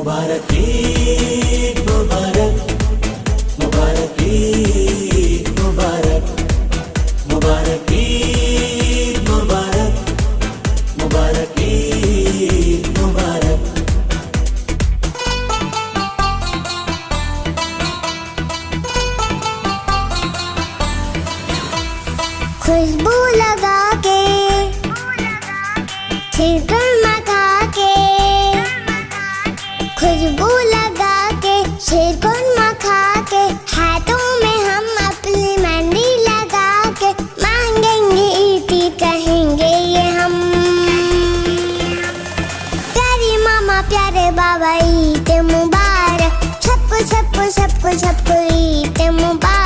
मुबारक ईद मुबारक, मुबारक ईद मुबारक, मुबारक ईद मुबारक, मुबारक ईद मुबारक। खुशबू लगा के छिड़कन मगा के, खुशबू लगा के छिड़कन मगा के, हाथों में हम अपनी मेहंदी लगा के मांगेंगे ईदी कहेंगे ये हम। प्यारी मामा प्यारे बाबा ईद मुबारक, सबको सबको सबको सबको ईद मुबारक।